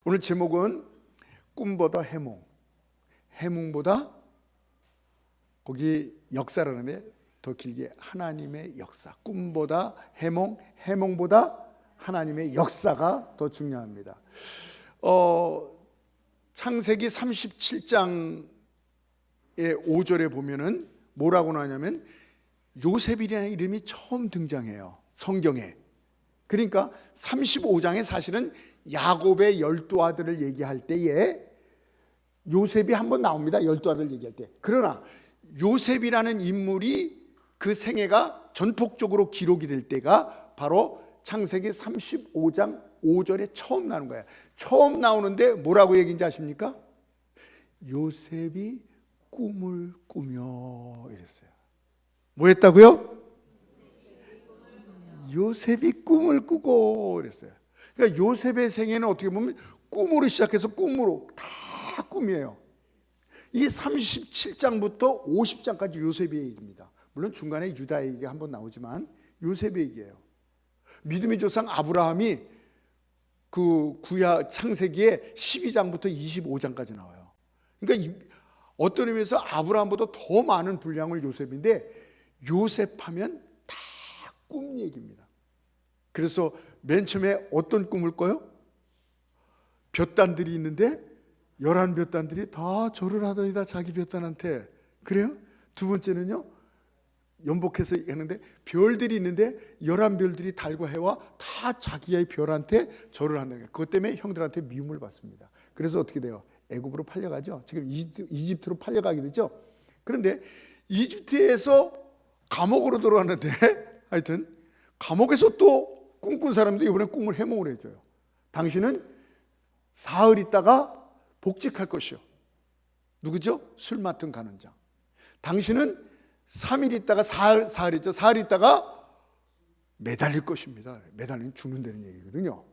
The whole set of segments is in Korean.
오늘 제목은 꿈보다 해몽, 해몽보다 거기 역사라는데 더 길게 하나님의 역사. 꿈보다 해몽, 해몽보다 하나님의 역사가 더 중요합니다. 창세기 37장의 5절에 보면은 뭐라고 나냐면 요셉이라는 이름이 처음 등장해요, 성경에. 그러니까 35장에 사실은 야곱의 12아들을 얘기할 때에 요셉이 한번 나옵니다, 12아들 얘기할 때. 그러나 요셉이라는 인물이 그 생애가 전폭적으로 기록이 될 때가 바로 창세기 35장 5절에 처음 나오는 거예요. 처음 나오는데 뭐라고 얘기인지 아십니까? 요셉이 꿈을 꾸며 이랬어요. 뭐 했다고요? 요셉이 꿈을 꾸고 그랬어요. 그러니까 요셉의 생애는 어떻게 보면 꿈으로 시작해서 꿈으로 다 꿈이에요. 이게 37장부터 50장까지 요셉의 얘기입니다. 물론 중간에 유다 얘기가 한번 나오지만 요셉의 얘기예요. 믿음의 조상 아브라함이 그 구약 창세기에 12장부터 25장까지 나와요. 그러니까 어떤 의미에서 아브라함보다 더 많은 분량을 요셉인데, 요셉하면 다 꿈 얘기입니다. 그래서 맨 처음에 어떤 꿈을 꿔요? 볕단들이 있는데 11볕단들이 다 절을 하더니다, 자기 볕단한테. 그래요? 두 번째는요, 연복해서 했는데 별들이 있는데 11별들이 달과 해와 다 자기의 별한테 절을 한다는 거예요. 그것 때문에 형들한테 미움을 받습니다. 그래서 어떻게 돼요? 애굽으로 팔려가죠. 지금 이집트로 팔려가게 되죠. 그런데 이집트에서 감옥으로 들어왔는데 하여튼 감옥에서 또 꿈꾼 사람들이 이번에 꿈을 해몽을 해줘요. 당신은 사흘 있다가 복직할 것이요. 누구죠? 술 맡은 간원장. 당신은 3일 있다가 사흘 있죠. 사흘 있다가 매달릴 것입니다. 매달리면 죽는다는 얘기거든요.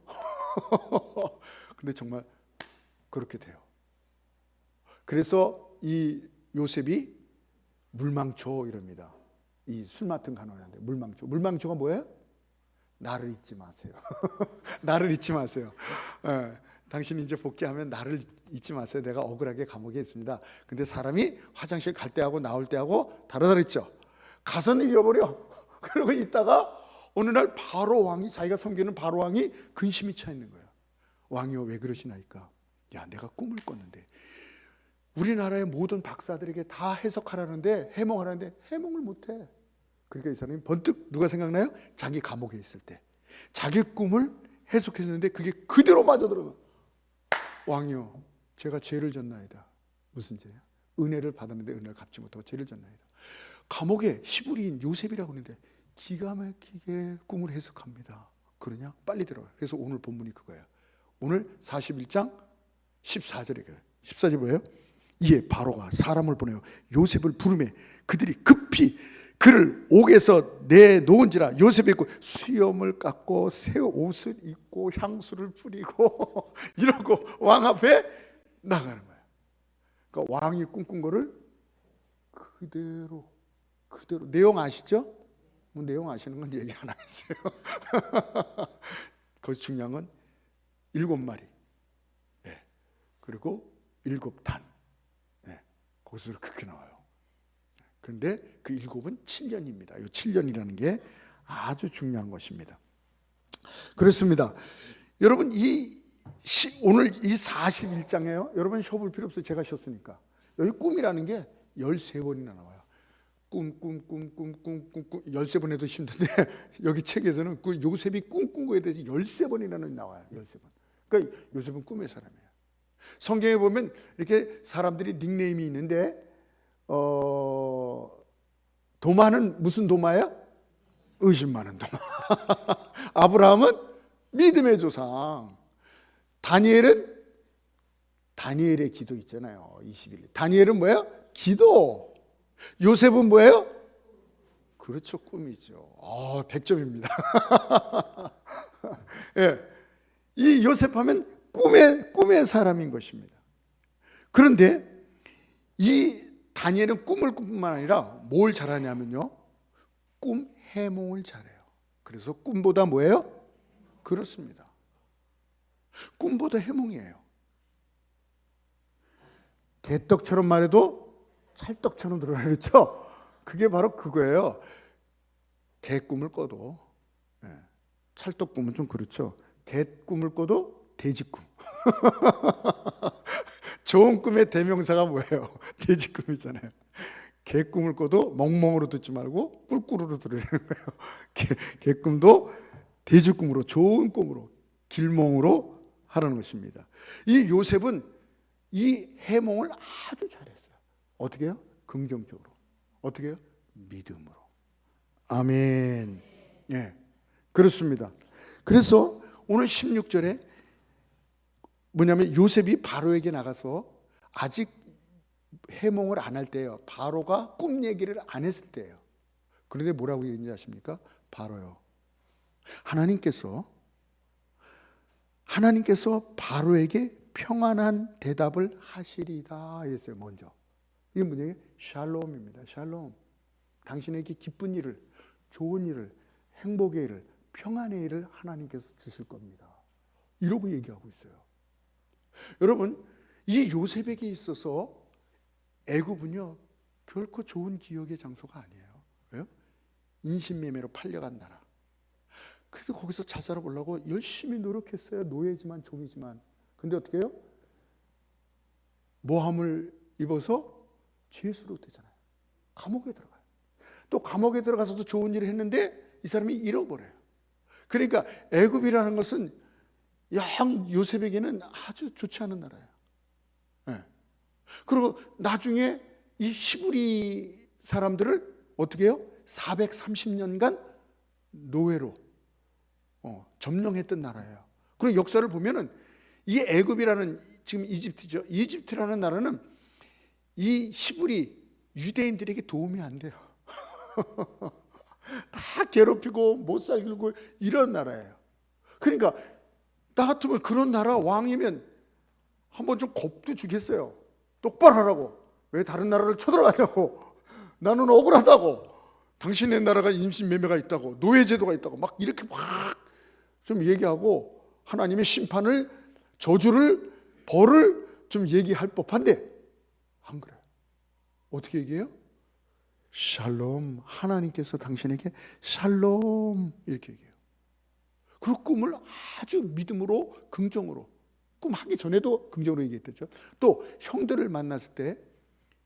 근데 정말 그렇게 돼요. 그래서 이 요셉이 물망초 이럽니다. 이 술 맡은 간원한테 물망초. 물망초가 뭐예요? 나를 잊지 마세요. 나를 잊지 마세요. 당신이 이제 복귀하면 나를 잊지 마세요. 내가 억울하게 감옥에 있습니다. 근데 사람이 화장실 갈 때하고 나올 때하고 다르다 그랬죠. 가서는 잃어버려. 그러고 있다가 어느 날 바로 왕이, 자기가 섬기는 바로 왕이 근심이 차 있는 거예요. 왕이요, 왜 그러시나이까? 야, 내가 꿈을 꿨는데 우리나라의 모든 박사들에게 다 해석하라는데, 해몽하라는데 해몽을 못해. 그러니까 이 사람이 번뜩 누가 생각나요? 자기 감옥에 있을 때 자기 꿈을 해석했는데 그게 그대로 빠져들어가. 왕이요, 제가 죄를 졌나이다. 무슨 죄야? 은혜를 받았는데 은혜를 갚지 못하고 죄를 졌나이다. 감옥에 히브리인 요셉이라고 하는데 기가 막히게 꿈을 해석합니다. 그러냐? 빨리 들어가. 그래서 오늘 본문이 그거예요. 오늘 41장 14절에 14절 뭐예요? 이에 바로가 사람을 보내어 요셉을 부르매 그들이 급히 그를 옥에서 내놓은지라. 요셉이 있고 수염을 깎고 새 옷을 입고 향수를 뿌리고 이러고 왕 앞에 나가는 거예요. 그러니까 왕이 꿈꾼 거를 그대로 내용 아시죠? 뭐 내용 아시는 건 얘기 안 하겠어요. 거기서 중요한 건 7마리, 그리고 7단. 거기서 그렇게 나와요. 그런데 그 7은 7년입니다. 이 7년이라는 게 아주 중요한 것입니다. 그렇습니다. 여러분, 오늘 이 41장에요. 여러분 쉬어볼 필요 없어요. 제가 쉬었으니까. 여기 꿈이라는 게 13번이나 나와요. 꿈 13번 해도 힘든데 여기 책에서는 그 요셉이 꿈꾼 거에 대해서 13번이나 나와요. 13번. 그러니까 요셉은 꿈의 사람이에요. 성경에 보면 이렇게 사람들이 닉네임이 있는데, 도마는 무슨 도마예요? 의심 많은 도마. 아브라함은 믿음의 조상. 다니엘은 다니엘의 기도 있잖아요. 21. 다니엘은 뭐예요? 기도. 요셉은 뭐예요? 그렇죠, 꿈이죠. 100점입니다. 예. 이 요셉하면 꿈의 사람인 것입니다. 그런데 이 다니엘은 꿈을 꿀 뿐만 아니라 뭘 잘하냐면요, 꿈 해몽을 잘해요. 그래서 꿈보다 뭐예요? 그렇습니다. 꿈보다 해몽이에요. 개떡처럼 말해도 찰떡처럼 들어라 그랬죠? 그게 바로 그거예요. 개 꿈을 꿔도, 찰떡 꿈은 좀 그렇죠. 개 꿈을 꿔도 돼지 꿈. 좋은 꿈의 대명사가 뭐예요? 돼지 꿈이잖아요. 개 꿈을 꿔도 멍멍으로 듣지 말고 꿀꿀으로 들으라는 거예요. 개 꿈도 돼지 꿈으로, 좋은 꿈으로, 길몽으로 하라는 것입니다. 이 요셉은 이 해몽을 아주 잘했어요. 어떻게 해요? 긍정적으로. 어떻게 해요? 믿음으로. 아멘. 예, 그렇습니다. 그래서 오늘 16절에 뭐냐면 요셉이 바로에게 나가서 아직 해몽을 안 할 때예요. 바로가 꿈 얘기를 안 했을 때예요. 그런데 뭐라고 얘기했는지 아십니까? 바로요, 하나님께서 바로에게 평안한 대답을 하시리다 이랬어요. 먼저 이게 뭐냐면 샬롬입니다. 샬롬. 당신에게 기쁜 일을, 좋은 일을, 행복의 일을, 평안의 일을 하나님께서 주실 겁니다. 이러고 얘기하고 있어요. 여러분, 이 요셉에게 있어서 애굽은요 결코 좋은 기억의 장소가 아니에요. 왜요? 인신매매로 팔려간 나라. 그래도 거기서 잘 살아보려고 열심히 노력했어요. 노예지만 종이지만. 근데 어떻게 해요? 모함을 입어서 죄수로 되잖아요. 감옥에 들어가요. 또 감옥에 들어가서도 좋은 일을 했는데 이 사람이 잃어버려요. 그러니까 애굽이라는 것은 영 요셉에게는 아주 좋지 않은 나라예요. 네. 그리고 나중에 이 히브리 사람들을 어떻게 해요? 430년간 노예로 점령했던 나라예요. 그리고 역사를 보면은 이 애굽이라는, 지금 이집트죠. 이집트라는 나라는 이 히브리 유대인들에게 도움이 안 돼요. 다 괴롭히고 못 살고 이런 나라예요. 그러니까 나 같으면 그런 나라 왕이면 한번 좀 겁도 주겠어요. 똑바로 하라고. 왜 다른 나라를 쳐들어가냐고. 나는 억울하다고. 당신의 나라가 임신매매가 있다고, 노예제도가 있다고 막 이렇게 막 좀 얘기하고 하나님의 심판을, 저주를, 벌을 좀 얘기할 법한데 안 그래요. 어떻게 얘기해요? 샬롬, 하나님께서 당신에게 샬롬 이렇게 얘기해요. 그 꿈을 아주 믿음으로, 긍정으로, 꿈하기 전에도 긍정으로 얘기했죠. 또 형들을 만났을 때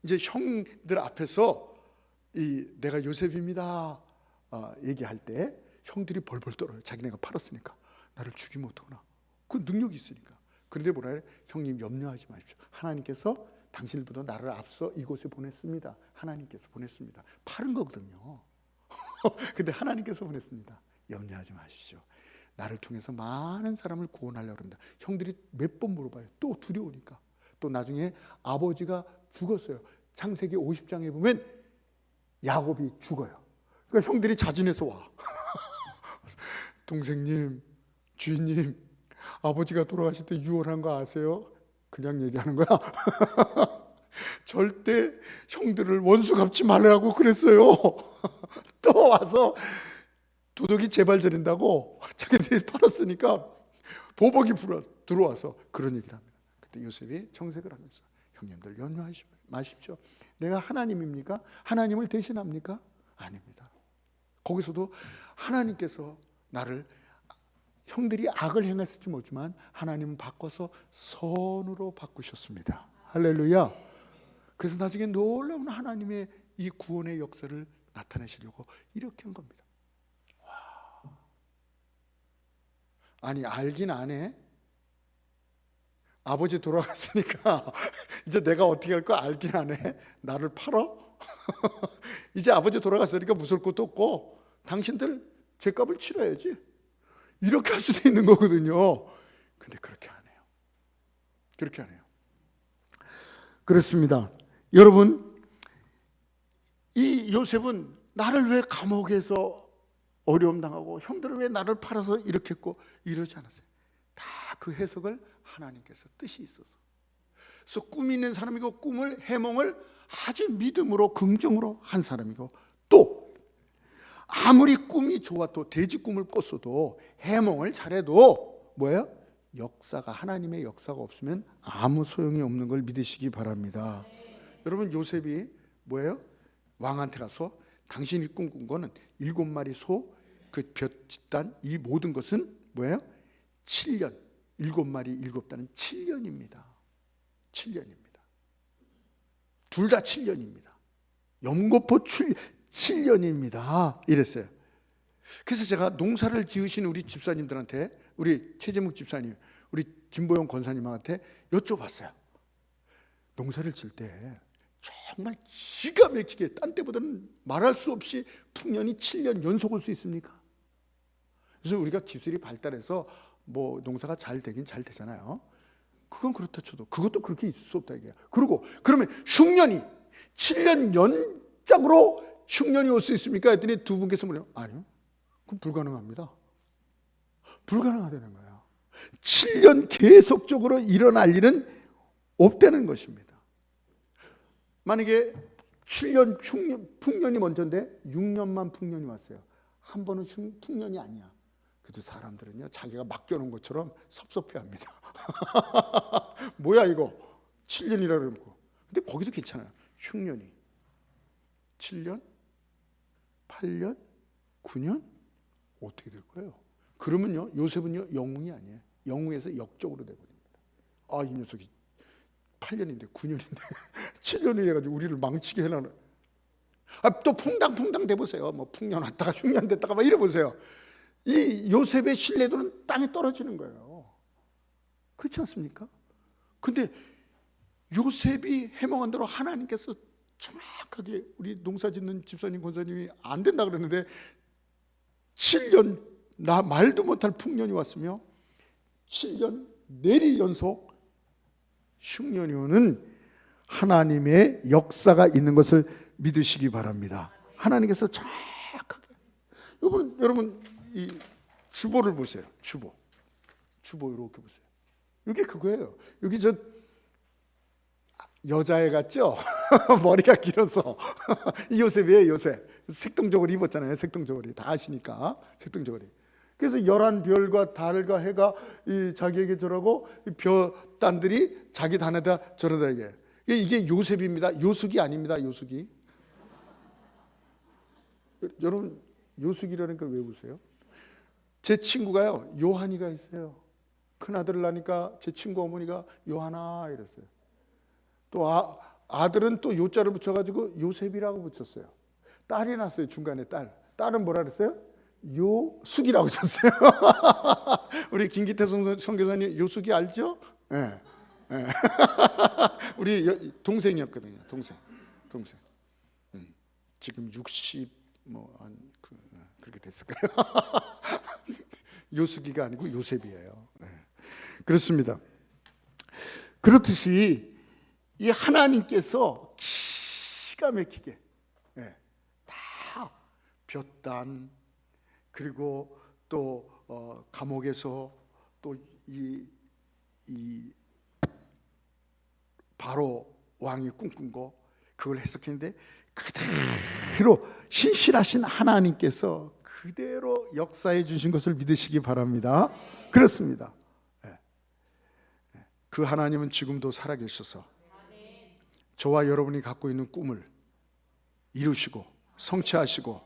이제 형들 앞에서 내가 요셉입니다 얘기할 때 형들이 벌벌 떨어요. 자기네가 팔았으니까, 나를 죽이면 어떡하나. 그 능력이 있으니까. 그런데 뭐라 그래? 형님 염려하지 마십시오. 하나님께서 당신보다 나를 앞서 이곳에 보냈습니다. 하나님께서 보냈습니다. 파는 거거든요. 근데 하나님께서 보냈습니다. 염려하지 마십시오. 나를 통해서 많은 사람을 구원하려고 한다. 형들이 몇 번 물어봐요. 또 두려우니까. 또 나중에 아버지가 죽었어요. 창세기 50장에 보면 야곱이 죽어요. 그러니까 형들이 자진해서 와. 동생님, 주인님, 아버지가 돌아가실 때 유언한 거 아세요? 그냥 얘기하는 거야. 절대 형들을 원수 갚지 말라고 그랬어요. 또 와서 도둑이 제발 저린다고 자기들이 팔았으니까 보복이 들어와서 그런 얘기를 합니다. 그때 요셉이 정색을 하면서, 형님들 염려하지 마십시오. 내가 하나님입니까? 하나님을 대신합니까? 아닙니다. 거기서도 하나님께서 나를, 형들이 악을 행했을지 모르지만 하나님은 바꿔서 선으로 바꾸셨습니다. 할렐루야. 그래서 나중에 놀라운 하나님의 이 구원의 역사를 나타내시려고 이렇게 한 겁니다. 와. 아니 알긴 안 해. 아버지 돌아갔으니까 이제 내가 어떻게 할 거 알긴 안 해. 나를 팔어? 이제 아버지 돌아갔으니까 무서울 것도 없고 당신들 죄값을 치러야지. 이렇게 할 수도 있는 거거든요. 근데 그렇게 안 해요. 그렇게 안 해요. 그렇습니다. 여러분, 이 요셉은 나를 왜 감옥에서 어려움 당하고 형들을 왜 나를 팔아서 이렇게 했고 이러지 않았어요. 다 그 해석을 하나님께서 뜻이 있어서. 그래서 꿈이 있는 사람이고 꿈을, 해몽을 아주 믿음으로, 긍정으로 한 사람이고, 또 아무리 꿈이 좋아도 돼지 꿈을 꿨어도 해몽을 잘해도 뭐예요? 역사가, 하나님의 역사가 없으면 아무 소용이 없는 걸 믿으시기 바랍니다. 여러분, 요셉이 뭐예요? 왕한테 가서 당신이 꿈꾼 거는 7마리 소, 그 볕 집단, 이 모든 것은 뭐예요? 7년, 7마리 7단은 7년입니다. 7년입니다. 둘 다 7년입니다. 염고포 7년입니다. 이랬어요. 그래서 제가 농사를 지으신 우리 집사님들한테, 우리 최재묵 집사님, 우리 진보영 권사님한테 여쭤봤어요. 농사를 질 때 정말 기가 막히게 딴 때보다는 말할 수 없이 풍년이 7년 연속 올 수 있습니까? 그래서 우리가 기술이 발달해서 뭐 농사가 잘 되긴 잘 되잖아요. 그건 그렇다 쳐도 그것도 그렇게 있을 수 없다 이게요. 그리고 그러면 흉년이 7년 연짝으로 흉년이 올 수 있습니까? 했더니 두 분께서 뭐래요? 아니요, 그럼 불가능합니다. 불가능하다는 거예요. 7년 계속적으로 일어날 일은 없다는 것입니다. 만약에 7년 풍년이 먼저인데 6년만 풍년이 왔어요. 한 번은 풍년이 아니야. 그래도 사람들은요, 자기가 맡겨놓은 것처럼 섭섭해합니다. 뭐야 이거 7년이라 그러고. 근데 거기서 괜찮아요. 흉년이 7년, 8년, 9년 어떻게 될 거예요? 그러면요, 요셉은요 영웅이 아니에요. 영웅에서 역적으로 돼버립니다. 아, 이 녀석이 8년인데 9년인데 7년이 해가지고 우리를 망치게 해놔. 또 퐁당퐁당 돼보세요. 뭐 풍년 왔다가 흉년 됐다가 막 이래보세요. 이 요셉의 신뢰도는 땅에 떨어지는 거예요. 그렇지 않습니까? 근데 요셉이 해몽한 대로 하나님께서 정확하게, 우리 농사 짓는 집사님 권사님이 안 된다 그러는데 7년, 나 말도 못할 풍년이 왔으며 7년 내리 연속 흉년이 오는 하나님의 역사가 있는 것을 믿으시기 바랍니다. 하나님께서 정확하게. 여러분 이 주보를 보세요. 주보 이렇게 보세요. 이게 그거예요. 여기 저 여자애 같죠? 머리가 길어서 이 요셉이에요. 요셉 색동저고리 입었잖아요. 색동저고리 다 아시니까 색동저고리. 그래서 11별과 달과 해가 이 자기에게 저러고 벼단들이 자기 단에다 저러다 이게 요셉입니다. 요숙이 아닙니다. 요숙이. 여러분 요숙이라니까 왜 웃으세요? 제 친구가요, 요한이가 있어요. 큰아들을 낳으니까 제 친구 어머니가 요한아 이랬어요. 또 아들은 또 요자를 붙여가지고 요셉이라고 붙였어요. 딸이 났어요. 중간에 딸은 뭐라 그랬어요? 요숙이라고 쳤어요. 우리 김기태 선교사님 요숙이 알죠? 네. 네. 우리 동생이었거든요. 동생. 지금 60 그렇게 됐을까요? 요숙이가 아니고 요셉이에요. 네. 그렇습니다. 그렇듯이 이 하나님께서 기가 막히게 다 볕단, 그리고 또 감옥에서 또 이 바로 왕이 꿈꾼 거 그걸 해석했는데 그대로 신실하신 하나님께서 그대로 역사해 주신 것을 믿으시기 바랍니다. 그렇습니다. 그 하나님은 지금도 살아계셔서 저와 여러분이 갖고 있는 꿈을 이루시고 성취하시고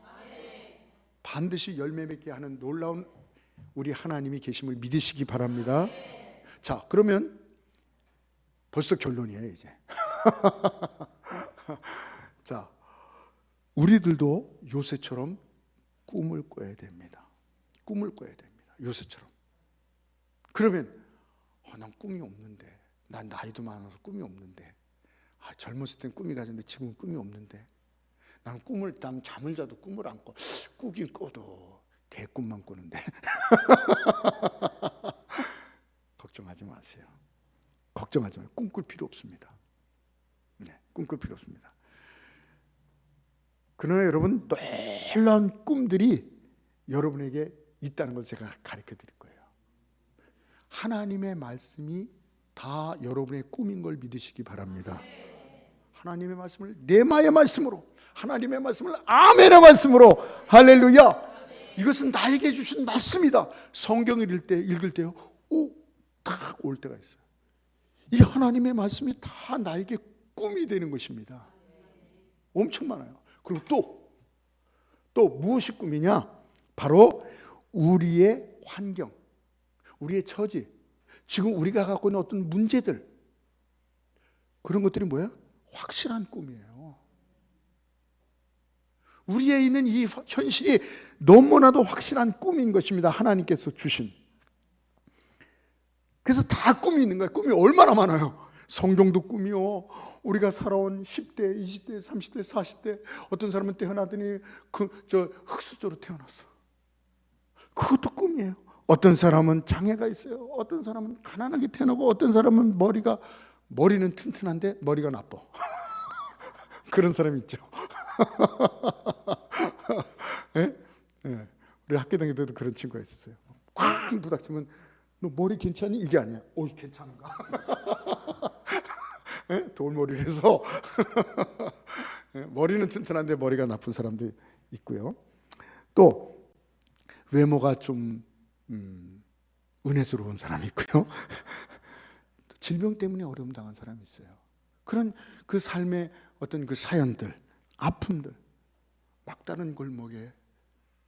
반드시 열매 맺게 하는 놀라운 우리 하나님이 계심을 믿으시기 바랍니다. 자, 그러면 벌써 결론이에요 이제. 자, 우리들도 요셉처럼 꿈을 꿔야 됩니다. 꿈을 꿔야 됩니다. 요셉처럼. 그러면 난 꿈이 없는데, 난 나이도 많아서 꿈이 없는데, 젊었을 땐 꿈이 가졌는데 지금은 꿈이 없는데, 난 잠을 자도 꿈을 안 꿔. 꾸긴 꿔도 대꿈만 꾸는데. 걱정하지 마세요. 걱정하지 마세요. 꿈꿀 필요 없습니다. 네, 꿈꿀 필요 없습니다. 그러나 여러분, 놀라운 꿈들이 여러분에게 있다는 것을 제가 가르쳐 드릴 거예요. 하나님의 말씀이 다 여러분의 꿈인 걸 믿으시기 바랍니다. 하나님의 말씀을 네마의 말씀으로, 하나님의 말씀을 아멘의 말씀으로, 할렐루야. 이것은 나에게 주신 말씀이다. 성경을 읽을 때요, 딱 올 때가 있어요. 이 하나님의 말씀이 다 나에게 꿈이 되는 것입니다. 엄청 많아요. 그리고 또 무엇이 꿈이냐? 바로 우리의 환경, 우리의 처지, 지금 우리가 갖고 있는 어떤 문제들, 그런 것들이 뭐예요? 확실한 꿈이에요. 우리에 있는 이 현실이 너무나도 확실한 꿈인 것입니다. 하나님께서 주신. 그래서 다 꿈이 있는 거예요. 꿈이 얼마나 많아요. 성경도 꿈이요. 우리가 살아온 10대, 20대, 30대, 40대, 어떤 사람은 태어나더니 흙수저로 태어났어. 그것도 꿈이에요. 어떤 사람은 장애가 있어요. 어떤 사람은 가난하게 태어나고, 어떤 사람은 머리는 튼튼한데 머리가 나빠. 그런 사람이 있죠. 예? 예. 우리 학교 다닐 때도 그런 친구가 있었어요. 꽉 부닥치면 너 머리 괜찮니? 이게 아니야. 오, 괜찮은가? 예? 돌머리를 해서 예? 머리는 튼튼한데 머리가 나쁜 사람도 있고요. 또 외모가 좀 은혜스러운 사람이 있고요. 질병 때문에 어려움 당한 사람이 있어요. 그런 그 삶의 어떤 그 사연들, 아픔들, 막다른 골목에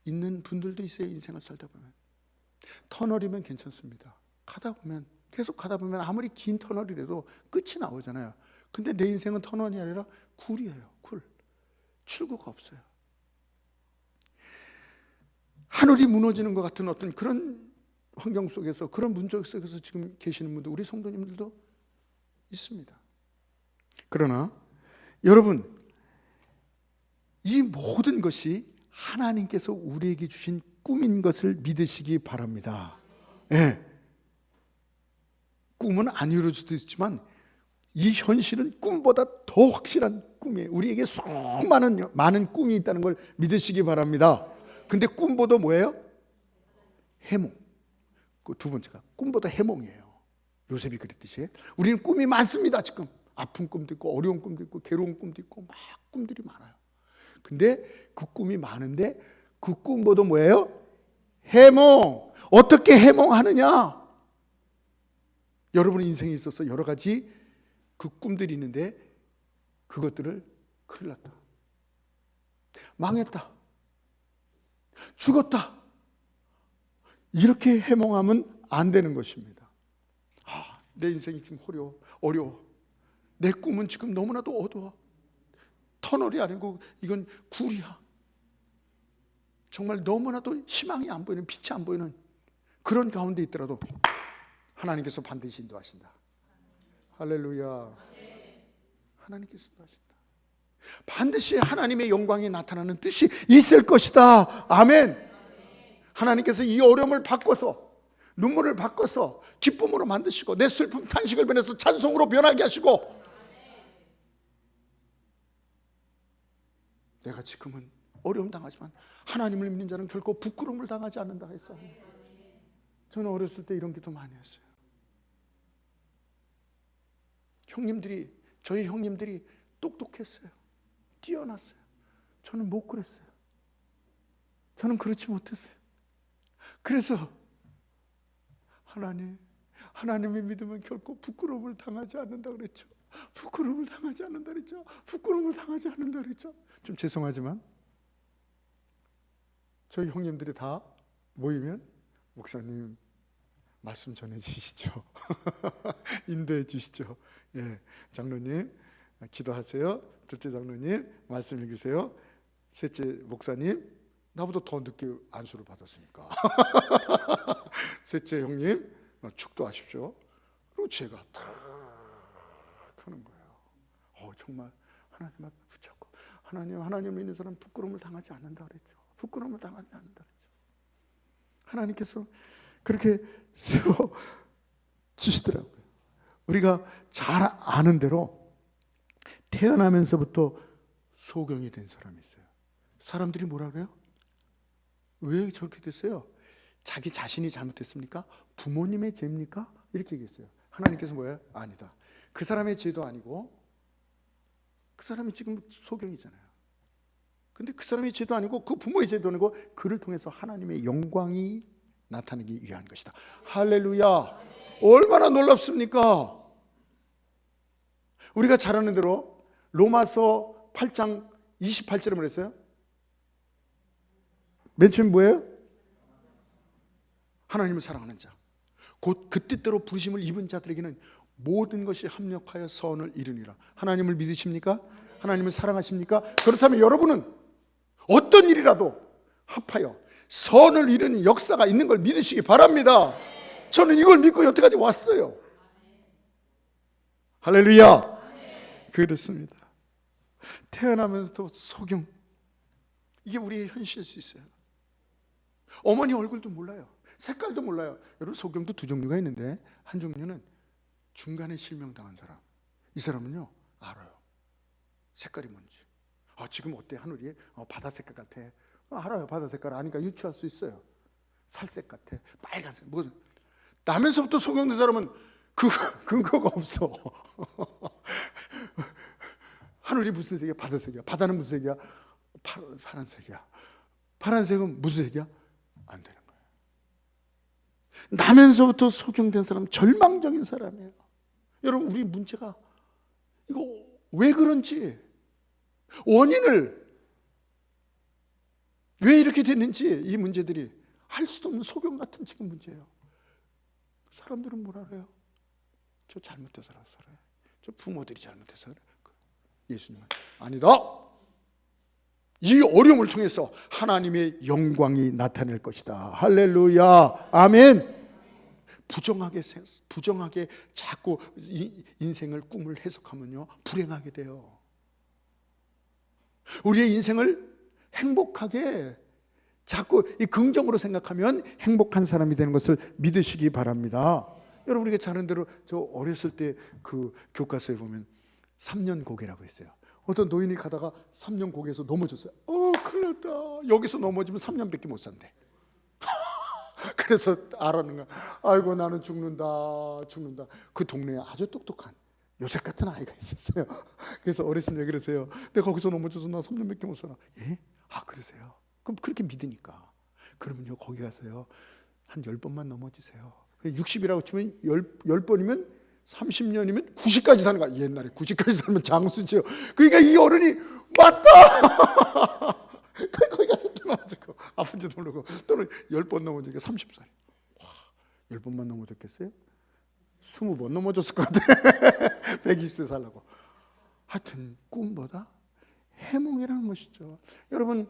있는 분들도 있어요. 인생을 살다 보면 터널이면 괜찮습니다. 계속 가다 보면 아무리 긴 터널이라도 끝이 나오잖아요. 근데 내 인생은 터널이 아니라 굴이에요. 굴. 출구가 없어요. 하늘이 무너지는 것 같은 어떤 그런 환경 속에서, 그런 문제 속에서 지금 계시는 분들, 우리 성도님들도 있습니다. 그러나 여러분, 이 모든 것이 하나님께서 우리에게 주신 꿈인 것을 믿으시기 바랍니다. 예. 꿈은 안 이룰 수도 있지만 이 현실은 꿈보다 더 확실한 꿈이에요. 우리에게 속 많은 꿈이 있다는 걸 믿으시기 바랍니다. 근데 꿈보다 뭐예요? 해몽. 그 두 번째가 꿈보다 해몽이에요. 요셉이 그랬듯이 우리는 꿈이 많습니다. 지금 아픈 꿈도 있고 어려운 꿈도 있고 괴로운 꿈도 있고 막 꿈들이 많아요. 근데 그 꿈이 많은데 그 꿈보다 뭐예요? 해몽. 어떻게 해몽하느냐? 여러분 인생에 있어서 여러 가지 그 꿈들이 있는데 그것들을 큰일 났다, 망했다, 죽었다, 이렇게 해몽하면 안 되는 것입니다. 내 인생이 지금 어려워. 내 꿈은 지금 너무나도 어두워. 터널이 아니고 이건 굴이야. 정말 너무나도 희망이 안 보이는, 빛이 안 보이는 그런 가운데 있더라도 하나님께서 반드시 인도하신다. 할렐루야. 하나님께서 인도하신다. 반드시 하나님의 영광이 나타나는 뜻이 있을 것이다. 아멘. 하나님께서 이 어려움을 바꿔서, 눈물을 바꿔서 기쁨으로 만드시고, 내 슬픔 탄식을 변해서 찬송으로 변하게 하시고, 내가 지금은 어려움 당하지만 하나님을 믿는 자는 결코 부끄러움을 당하지 않는다 했어요. 저는 어렸을 때 이런 기도 많이 했어요. 저희 형님들이 똑똑했어요. 뛰어났어요. 저는 못 그랬어요. 저는 그렇지 못했어요. 그래서 하나님의 믿음은 결코 부끄러움을 당하지 않는다 그랬죠. 부끄러움을 당하지 않는다 그랬죠. 부끄러움을 당하지 않는다 그랬죠. 좀 죄송하지만 저희 형님들이 다 모이면 목사님 말씀 전해 주시죠. 인도해 주시죠. 예, 장로님 기도하세요. 둘째 장로님 말씀 읽으세요. 셋째 목사님, 나보다 더 늦게 안수를 받았으니까 셋째 형님 축도하십시오. 그리고 제가 탁 하는 거예요. 정말 하나님 앞에 붙잡고, 하나님 믿는 사람 부끄러움을 당하지 않는다 그랬죠. 부끄러움을 당하지 않는다 그랬죠. 하나님께서 그렇게 세워 주시더라고요. 우리가 잘 아는 대로 태어나면서부터 소경이 된 사람이 있어요. 사람들이 뭐라 그래요? 왜 저렇게 됐어요? 자기 자신이 잘못했습니까? 부모님의 죄입니까? 이렇게 얘기했어요. 하나님께서 뭐예요? 아니다. 그 사람의 죄도 아니고, 그 사람이 지금 소경이잖아요. 근데 그 사람의 죄도 아니고 그 부모의 죄도 아니고 그를 통해서 하나님의 영광이 나타나기 위한 것이다. 할렐루야. 얼마나 놀랍습니까? 우리가 잘 아는 대로 로마서 8장 28절에 뭐랬어요? 맨 처음 뭐예요? 하나님을 사랑하는 자, 곧 그 뜻대로 부르심을 입은 자들에게는 모든 것이 합력하여 선을 이루니라. 하나님을 믿으십니까? 하나님을 사랑하십니까? 그렇다면 여러분은 어떤 일이라도 합하여 선을 이루는 역사가 있는 걸 믿으시기 바랍니다. 저는 이걸 믿고 여태까지 왔어요. 할렐루야. 그렇습니다. 태어나면서도 소경, 이게 우리의 현실일 수 있어요. 어머니 얼굴도 몰라요. 색깔도 몰라요. 여러분, 소경도 두 종류가 있는데, 한 종류는 중간에 실명당한 사람. 이 사람은요 알아요. 색깔이 뭔지. 지금 어때 하늘이? 바다 색깔 같아. 알아요. 바다 색깔 아니까 유추할 수 있어요. 살색 같아. 빨간색. 뭐 나면서부터 소경된 사람은 그 근거가 없어. 하늘이 무슨 색이야? 바다 색이야. 바다는 무슨 색이야? 파란색이야. 파란색은 무슨 색이야? 안 되는 거예요. 나면서부터 소경된 사람은 절망적인 사람이에요. 여러분, 우리 문제가 이거 왜 그런지, 원인을 왜 이렇게 됐는지, 이 문제들이 할 수도 없는 소경 같은 지금 문제예요. 사람들은 뭐라 그래요? 저 잘못해서 살아요. 저 부모들이 잘못해서 그래. 예수님은 아니다. 이 어려움을 통해서 하나님의 영광이 나타날 것이다. 할렐루야. 아멘. 부정하게 자꾸 인생을, 꿈을 해석하면요 불행하게 돼요. 우리의 인생을 행복하게 자꾸 이 긍정으로 생각하면 행복한 사람이 되는 것을 믿으시기 바랍니다. 여러분, 우리가 잘 아는 대로 저 어렸을 때 그 교과서에 보면 3년 고개라고 있어요. 어떤 노인이 가다가 3년 고개에서 넘어졌어요. 큰일 났다. 여기서 넘어지면 3년밖에 못 산대. 그래서 알아는 거야. 아이고, 나는 죽는다. 그 동네에 아주 똑똑한 요셉 같은 아이가 있었어요. 그래서 어르신 왜 그러세요? 내가 거기서 넘어져서 나 3년밖에 못 살아. 예? 그러세요? 그럼 그렇게 믿으니까. 그러면요 거기 가서요 한 10번만 넘어지세요. 60이라고 치면 10번이면 30년이면 90까지 사는 거야. 옛날에 90까지 살면 장수죠. 그러니까 이 어른이 맞다. 거기 가서 또 넘어지고 아픈지도 모르고 또는 10번 넘어지니까 30살이. 와, 10번만 넘어졌겠어요? 20번 넘어졌을 것 같아. 120세 살라고. 하여튼 꿈보다 해몽이라는 것이죠. 여러분,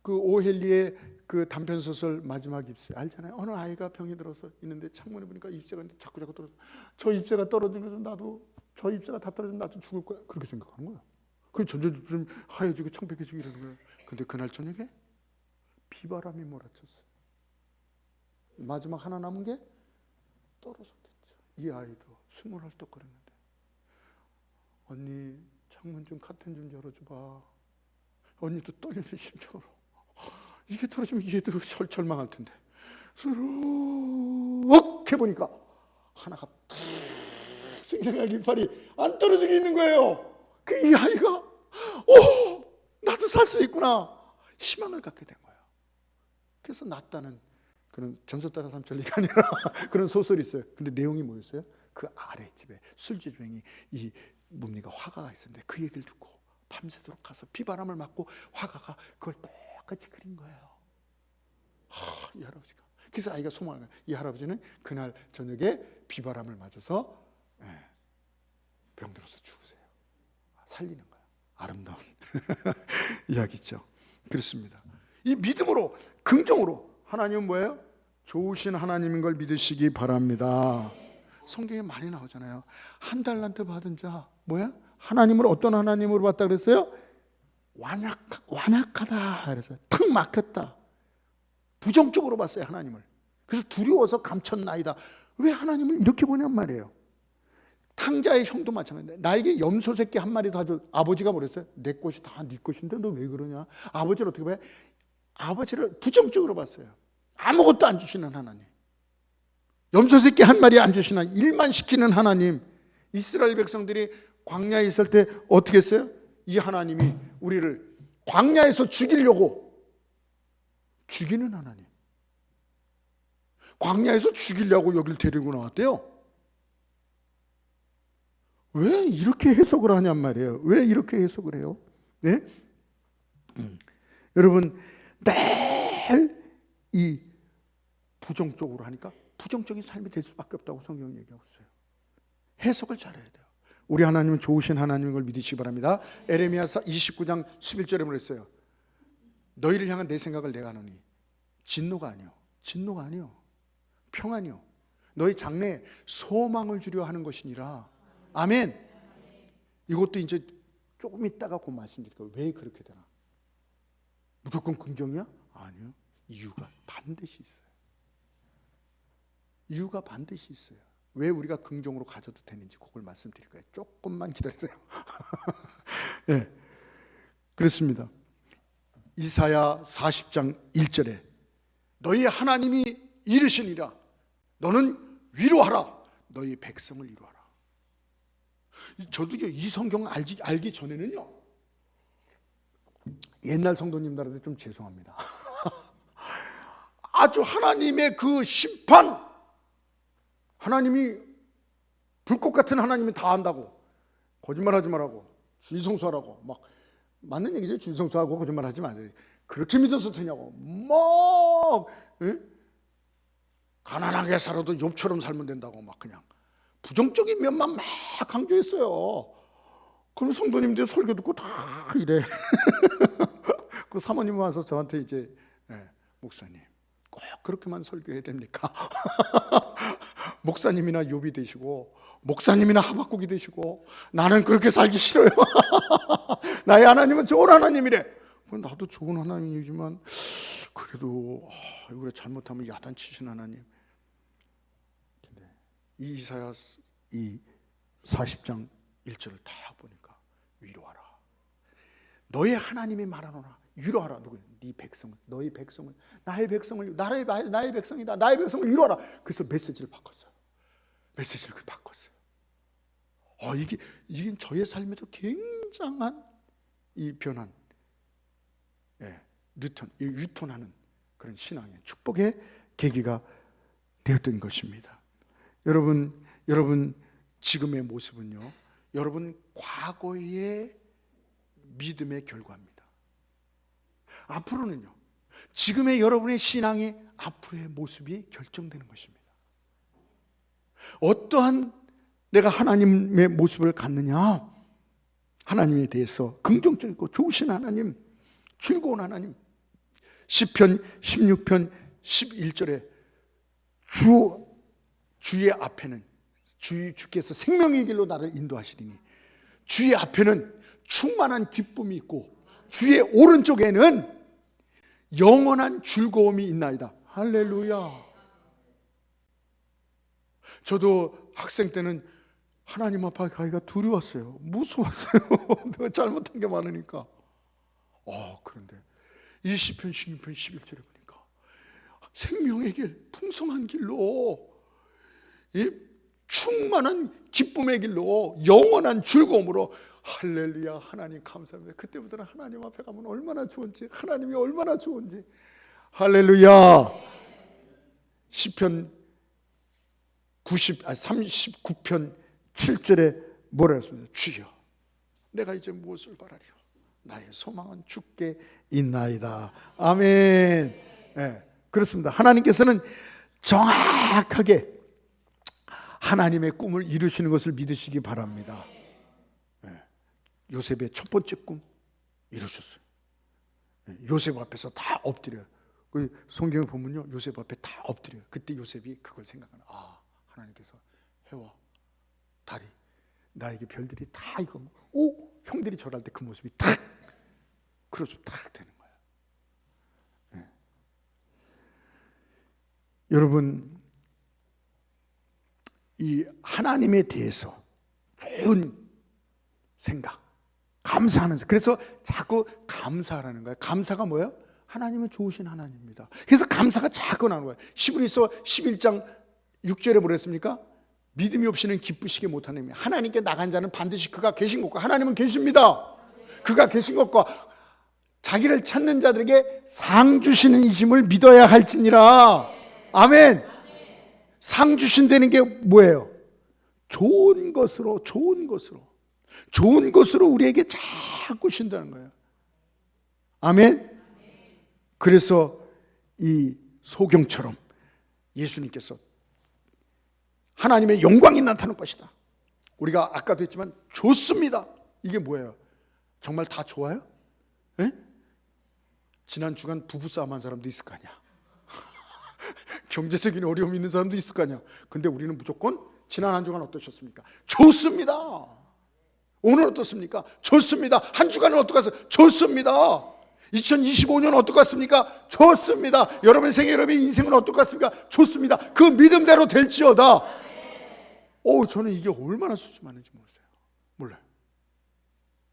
그 오헬리의 그 단편 소설 마지막 잎새 알잖아요. 어느 아이가 병이 들어서 있는데 창문에 보니까 잎새가 자꾸 떨어져. 저 잎새가 떨어지면서 나도, 저 잎새가 다 떨어지면 나도 죽을 거야. 그렇게 생각하는 거야. 그 점점 하얘지고 청백해지고 이러는 거야. 근데 그날 저녁에 비바람이 몰아쳤어요. 마지막 하나 남은 게 떨어졌겠죠. 이 아이도 숨을 헐떡거렸는데, 언니 창문 좀 카튼 좀 열어줘봐. 언니도 떨리는 심정으로 이게 떨어지면 얘도 절망할 텐데 쑥 해보니까 하나가 탁 생생하게 이빨이 안 떨어지게 있는 거예요. 그 이 아이가 나도 살 수 있구나 희망을 갖게 된 거예요. 그래서 낫다는 그런 전설 따라 삼천리가 아니라 그런 소설이 있어요. 근데 내용이 뭐였어요? 그 아랫집에 술주정이 이 뭡니까 화가가 있었는데 그 얘기를 듣고 밤새도록 가서 비바람을 맞고 화가가 그걸 똑같이 그린 거예요. 이 할아버지가. 그래서 아이가 소망을 해요. 이 할아버지는 그날 저녁에 비바람을 맞아서 병들어서 죽으세요. 살리는 거예요. 아름다운 이야기죠. 그렇습니다. 이 믿음으로, 긍정으로 하나님은 뭐예요? 좋으신 하나님인 걸 믿으시기 바랍니다. 성경에 많이 나오잖아요. 한 달란트 받은 자 뭐야? 하나님을 어떤 하나님으로 봤다 그랬어요? 완악하다 그래서 턱 막혔다. 부정적으로 봤어요 하나님을. 그래서 두려워서 감췄나이다. 왜 하나님을 이렇게 보냔 말이에요. 탕자의 형도 마찬가지인데 나에게 염소 새끼 한 마리 다 줘. 아버지가 뭐랬어요? 내 것이 다 네 것인데 너 왜 그러냐? 아버지를 어떻게 봐요? 아버지를 부정적으로 봤어요. 아무것도 안 주시는 하나님, 염소 새끼 한 마리 안 주시는, 일만 시키는 하나님. 이스라엘 백성들이 광야에 있을 때 어떻게 했어요? 이 하나님이 우리를 광야에서 죽이려고 죽이는 하나님, 광야에서 죽이려고 여길 데리고 나왔대요. 왜 이렇게 해석을 하냔 말이에요. 왜 이렇게 해석을 해요? 네? 여러분, 늘 이 부정적으로 하니까 부정적인 삶이 될 수밖에 없다고 성경은 얘기하고 있어요. 해석을 잘해야 돼요. 우리 하나님은 좋으신 하나님인 걸 믿으시기 바랍니다. 에레미야 29장 11절에 그랬어요. 너희를 향한 내 생각을 내가 하노니 진노가 아니요, 진노가 아니요, 평안이요, 너희 장래에 소망을 주려 하는 것이니라. 아멘. 이것도 이제 조금 있다가 곧 말씀드릴 거예요. 왜 그렇게 되나? 무조건 긍정이야? 아니요. 이유가 반드시 있어요. 이유가 반드시 있어요. 왜 우리가 긍정으로 가져도 되는지 그걸 말씀드릴 거예요. 조금만 기다리세요. 네, 그렇습니다. 이사야 40장 1절에 너희 하나님이 이르시니라 너는 위로하라 너희 백성을 위로하라. 저도 이 성경 알기 전에는요, 옛날 성도님들한테 좀 죄송합니다. 아주 하나님의 그 심판, 하나님이 불꽃 같은 하나님이 다 안다고 거짓말하지 말라고 주의성수하라고 막 맞는 얘기죠. 주의성수하고 거짓말하지 마세요. 그렇게 믿어서 되냐고 막 가난하게 살아도 욥처럼 살면 된다고 막 그냥 부정적인 면만 막 강조했어요. 그럼 성도님들 설교 듣고 다 이래. 그 사모님 와서 저한테 이제 목사님 꼭 그렇게만 설교해야 됩니까? 목사님이나 욥이 되시고 목사님이나 하박국이 되시고 나는 그렇게 살기 싫어요. 나의 하나님은 좋은 하나님이래. 나도 좋은 하나님이지만 그래도 이거 잘못하면 야단치신 하나님. 근데 이 이사야 이 40장 1절을 다 보니까 위로하라. 너의 하나님이 말하노라. 위로하라. 누구? 네 백성을, 너희 백성을, 나의 백성을, 나의 백성이다. 나의 백성을 위로하라. 그래서 메시지를 바꿨어요. 메시지를 바꿨어요. 이게 저의 삶에도 굉장한 이 변한, 유턴하는 그런 신앙의 축복의 계기가 되었던 것입니다. 여러분 지금의 모습은요, 여러분 과거의 믿음의 결과입니다. 앞으로는요, 지금의 여러분의 신앙이 앞으로의 모습이 결정되는 것입니다. 어떠한 내가 하나님의 모습을 갖느냐, 하나님에 대해서 긍정적이고 좋으신 하나님, 즐거운 하나님. 시편 16편 11절에 주의 앞에는 주께서 생명의 길로 나를 인도하시리니 주의 앞에는 충만한 기쁨이 있고 주의 오른쪽에는 영원한 즐거움이 있나이다. 할렐루야. 저도 학생 때는 하나님 앞에 가기가 두려웠어요. 무서웠어요. 내가 잘못한 게 많으니까. 그런데 이 시편 16편 11절에 보니까 생명의 길, 풍성한 길로, 이 충만한 기쁨의 길로, 영원한 즐거움으로, 할렐루야. 하나님 감사합니다. 그때부터는 하나님 앞에 가면 얼마나 좋은지, 하나님이 얼마나 좋은지. 할렐루야. 시편 39편 7절에 뭐라 했습니까? 주여 내가 이제 무엇을 바라리요? 나의 소망은 주께 있나이다. 아멘. 그렇습니다. 하나님께서는 정확하게 하나님의 꿈을 이루시는 것을 믿으시기 바랍니다. 요셉의 첫 번째 꿈 이루셨어요. 요셉 앞에서 다 엎드려요. 성경을 보면요, 요셉 앞에 다 엎드려요. 그때 요셉이 그걸 생각하는, 하나님께서 해와 달이 나에게 별들이 다 이거 형들이 절할 때 그 모습이 딱 그렇죠, 딱 되는 거예요. 여러분, 이 하나님에 대해서 좋은 생각, 감사하는, 그래서 자꾸 감사하라는 거예요. 감사가 뭐예요? 하나님은 좋으신 하나님입니다. 그래서 감사가 자꾸 나오는 거예요. 히브리서 11장 6절에 뭐랬습니까? 믿음이 없이는 기쁘시게 못하는 님. 하나님께 나간 자는 반드시 그가 계신 것과, 하나님은 계십니다. 그가 계신 것과 자기를 찾는 자들에게 상 주시는 이심을 믿어야 할지니라. 아멘. 상 주신다는 게 뭐예요? 좋은 것으로 우리에게 자꾸 신다는 거예요. 아멘. 그래서 이 소경처럼 예수님께서 하나님의 영광이 나타날 것이다. 우리가 아까도 했지만 좋습니다. 이게 뭐예요? 정말 다 좋아요? 에? 지난 주간 부부싸움 한 사람도 있을 거 아니야. 경제적인 어려움이 있는 사람도 있을 거 아니야. 근데 우리는 무조건 지난 한 주간 어떠셨습니까? 좋습니다. 오늘 어떻습니까? 좋습니다. 한 주간은 어떡하세요? 좋습니다. 2025년 어떡하십니까? 좋습니다. 여러분 생애, 여러분의 인생은 어떡하십니까? 좋습니다. 그 믿음대로 될지어다. 저는 이게 얼마나 수줍었는지 몰라요.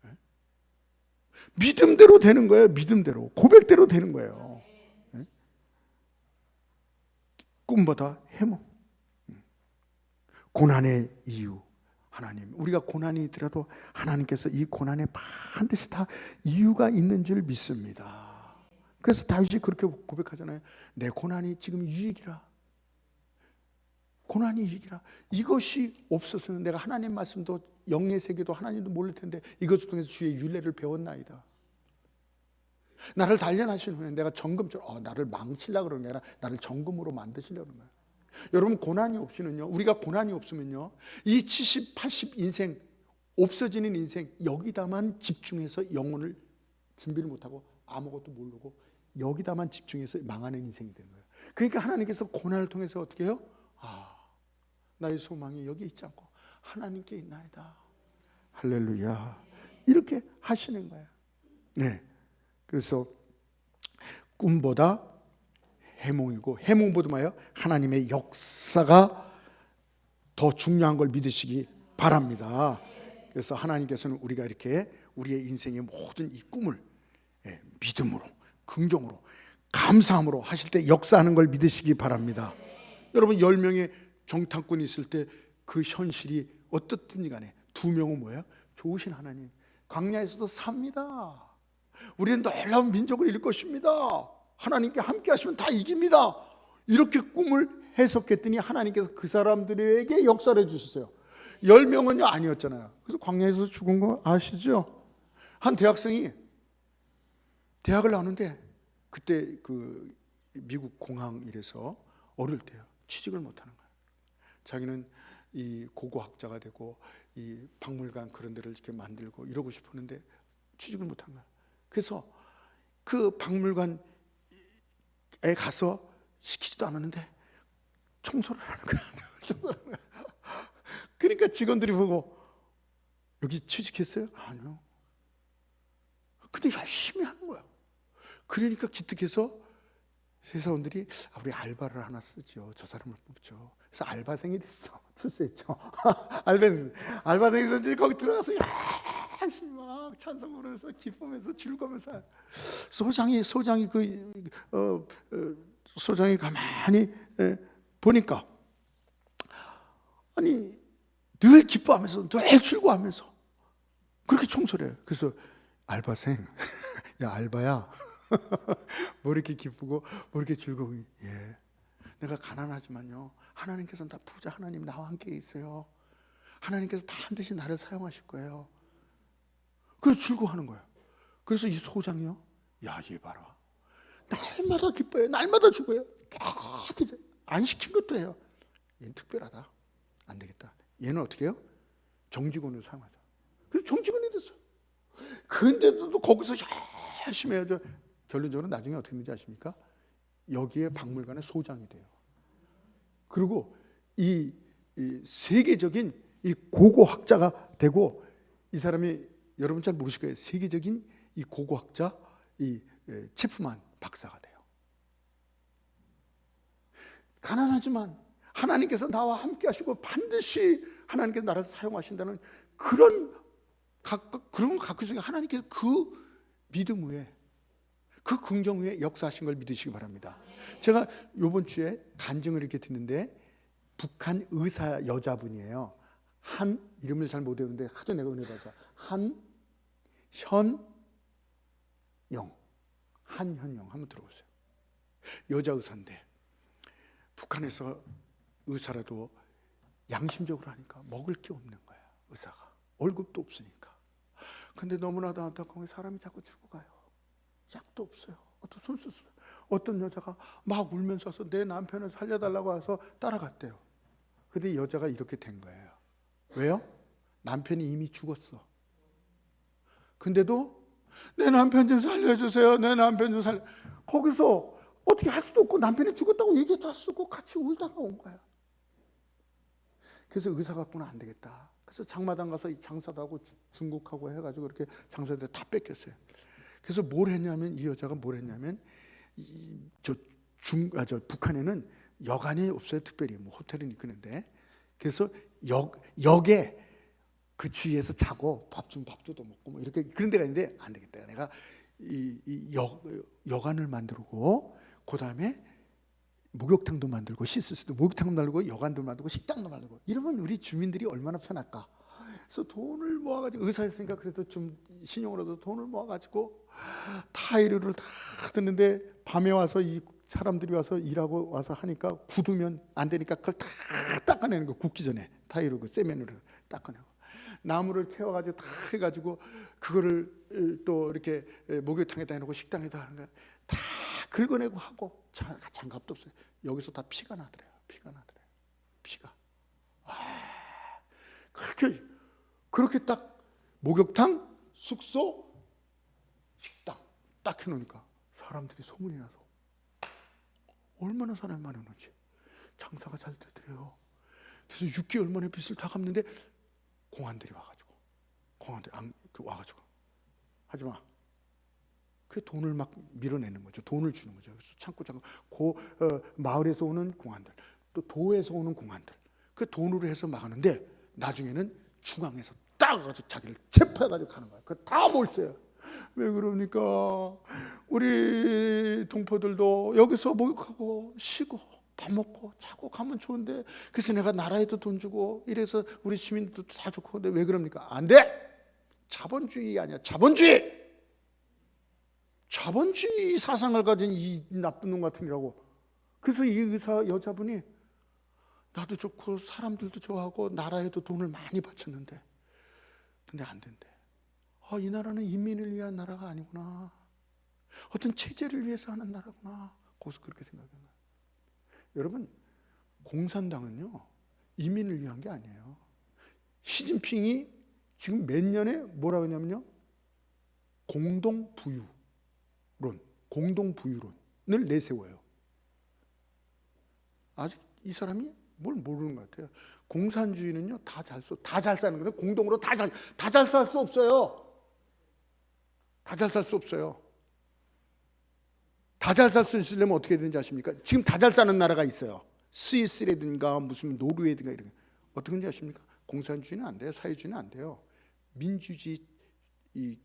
네? 믿음대로 되는 거예요. 믿음대로, 고백대로 되는 거예요. 네? 꿈보다 해몽. 고난의 이유, 하나님, 우리가 고난이 있더라도 하나님께서 이 고난에 반드시 다 이유가 있는 줄 믿습니다. 그래서 다윗이 그렇게 고백하잖아요. 내 고난이 지금 유익이라. 고난이 유익이라. 이것이 없었으면 내가 하나님 말씀도, 영의 세계도 하나님도 모를 텐데 이것을 통해서 주의 율례를 배웠나이다. 나를 단련하신 후에 내가 정금처럼 나를 망치려고 그러는 게 아니라 나를 정금으로 만드시려는 거예요. 여러분, 고난이 없이는요, 우리가 고난이 없으면요, 이 70, 80 인생, 없어지는 인생, 여기다만 집중해서 영혼을 준비를 못하고 아무것도 모르고 여기다만 집중해서 망하는 인생이 되는 거예요. 그러니까 하나님께서 고난을 통해서 어떻게 해요? 나의 소망이 여기 있지 않고 하나님께 있나이다. 할렐루야. 이렇게 하시는 거예요. 네. 그래서 꿈보다 해몽이고, 해몽보다 뭐예요? 하나님의 역사가 더 중요한 걸 믿으시기 바랍니다. 그래서 하나님께서는 우리가 이렇게 우리의 인생의 모든 이 꿈을 믿음으로, 긍정으로, 감사함으로 하실 때 역사하는 걸 믿으시기 바랍니다. 여러분, 10명의 정탐꾼이 있을 때 그 현실이 어떻든지 간에 2명은 뭐예요? 좋으신 하나님, 광야에서도 삽니다. 우리는 놀라운 민족을 이룰 것입니다. 하나님께 함께 하시면 다 이깁니다. 이렇게 꿈을 해석했더니 하나님께서 그 사람들에게 역사를 해주셨어요. 10명은요 아니었잖아요. 그래서 광야에서 죽은 거 아시죠? 한 대학생이 대학을 나오는데 그때 그 미국 공항 일에서 어릴 때요, 취직을 못하는 거예요. 자기는 이 고고학자가 되고 이 박물관 그런 데를 이렇게 만들고 이러고 싶었는데 취직을 못한 거예요. 그래서 그 박물관에 가서 시키지도 않았는데 청소를 하는 거예요. 그러니까 직원들이 보고, 여기 취직했어요? 아니요. 근데 열심히 하는 거야. 그러니까 기특해서 회사원들이 우리 알바를 하나 쓰죠. 저 사람을 뽑죠. 그래서 알바생이 됐어. 출세했죠. 알바생이 됐는데 거기 들어가서 열심히 막 찬송 부르면서 기쁨에서 즐거우면서 소장이 소장이 가만히 보니까 아니 늘 기뻐하면서 늘 즐거워하면서 그렇게 청소를 해요. 그래서 알바생, 야 알바야, 뭐 이렇게 기쁘고 뭐 이렇게 즐거워. 예, 내가 가난하지만요 하나님께서 나 부자, 하나님 나와 함께 있어요. 하나님께서 반드시 나를 사용하실 거예요. 그래서 즐거워하는 거예요. 그래서 이 소장이요, 야 얘 봐라, 날마다 기뻐해요. 날마다 죽어요. 깨끗이 안 시킨 것도 해요. 얘는 특별하다. 안 되겠다. 얘는 어떻게 해요? 정직원으로 사용하자. 그래서 정직원이 됐어. 근데도 거기서 열심히 해야죠. 결론적으로 나중에 어떻게 되는지 아십니까? 여기에 박물관의 소장이 돼요. 그리고 이 세계적인 이 고고학자가 되고, 이 사람이 여러분 잘 모르실 거예요. 세계적인 이 고고학자, 이 체프만 박사가 돼요. 가난하지만 하나님께서 나와 함께 하시고 반드시 하나님께서 나를 사용하신다는 그런 각그 속에 하나님께서 그 믿음 위에, 그 긍정 위에 역사하신 걸 믿으시기 바랍니다. 제가 이번 주에 간증을 이렇게 듣는데, 북한 의사 여자분이에요. 한 이름을 잘 못 외우는데 하도 내가 은혜 받아서 한현영 한번 들어보세요. 여자 의사인데 북한에서 의사라도 양심적으로 하니까 먹을 게 없는 거야. 의사가 월급도 없으니까. 근데 너무나도 안타까운 게 사람이 자꾸 죽어가요. 약도 없어요. 어떤 여자가 막 울면서 와서 내 남편을 살려달라고 와서 따라갔대요. 근데 여자가 이렇게 된 거예요. 왜요? 남편이 이미 죽었어. 근데도 내 남편 좀 살려주세요. 내 남편 좀 살려. 거기서 어떻게 할 수도 없고 남편이 죽었다고 얘기도 할 수 없고 같이 울다가 온 거야. 그래서 의사 갖고는 안 되겠다. 그래서 장마당 가서 장사도 하고 중국하고 해가지고 이렇게 장사들 다 뺏겼어요. 그래서 뭘 했냐면 이 여자가 뭘 했냐면 북한에는 여관이 없어요. 특별히 뭐 호텔은 있는데 그래서 역에 그 주위에서 자고 밥도 먹고 뭐 이렇게 그런 데가 있는데 안 되겠다. 내가 이 여관을 만들고 그 다음에 목욕탕도 만들고 씻을 수도 목욕탕도 만들고 여관도 만들고 식당도 만들고 이러면 우리 주민들이 얼마나 편할까. 그래서 돈을 모아가지고 의사였으니까 그래도 좀 신용으로도 돈을 모아가지고 타일을 다 듣는데 밤에 와서 이 사람들이 와서 일하고 와서 하니까 굳으면 안 되니까 그걸 다 닦아내는 거. 굳기 전에 타일로 그 세면으로 닦아내고 나무를 캐와가지고 다 해가지고 그거를 또 이렇게 목욕탕에다 해놓고 식당에다 하는 거야. 다 긁어내고 하고 장갑도 없어요. 여기서 다 피가 나더래요. 피가. 그렇게 딱 목욕탕, 숙소, 식당 딱 해놓으니까 사람들이 소문이 나서 얼마나 사람이 많이 오는지 장사가 잘 되더래요. 그래서 6개월 만에 빚을 다 갚는데 공안들이 와가지고 하지마. 그 돈을 막 밀어내는 거죠. 돈을 주는 거죠. 그래서 참고 마을에서 오는 공안들, 또 도에서 오는 공안들, 그 돈으로 해서 막았는데 나중에는 중앙에서 딱 가지고 자기를 체포해가지고 가는 거야. 그 다 몰세요. 왜 그러니까 우리 동포들도 여기서 목욕하고 쉬고 밥 먹고 자고 가면 좋은데 그래서 내가 나라에도 돈 주고 이래서 우리 시민들도 다 좋고 근데 왜 그럽니까? 안 돼! 자본주의 아니야. 자본주의 사상을 가진 이 나쁜 놈 같으니라고. 그래서 이 의사 여자분이 나도 좋고 사람들도 좋아하고 나라에도 돈을 많이 바쳤는데 근데 안 된대. 이 나라는 인민을 위한 나라가 아니구나. 어떤 체제를 위해서 하는 나라구나. 거기서 그렇게 생각해요. 여러분 공산당은요 인민을 위한 게 아니에요. 시진핑이 지금 몇 년에 뭐라고 하냐면요 공동부유론을 내세워요. 아직 이 사람이 뭘 모르는 것 같아요. 공산주의는요 다 잘 사는 건데 공동으로 다 잘 살 수 없어요. 다 잘 살 수 없어요. 다 잘 살 수 있으려면 어떻게 되는지 아십니까? 지금 다 잘 사는 나라가 있어요. 스위스라든가 무슨 노르웨이든가 이런 거. 어떻게 되는지 아십니까? 공산주의는 안 돼요. 사회주의는 안 돼요. 민주주의, 이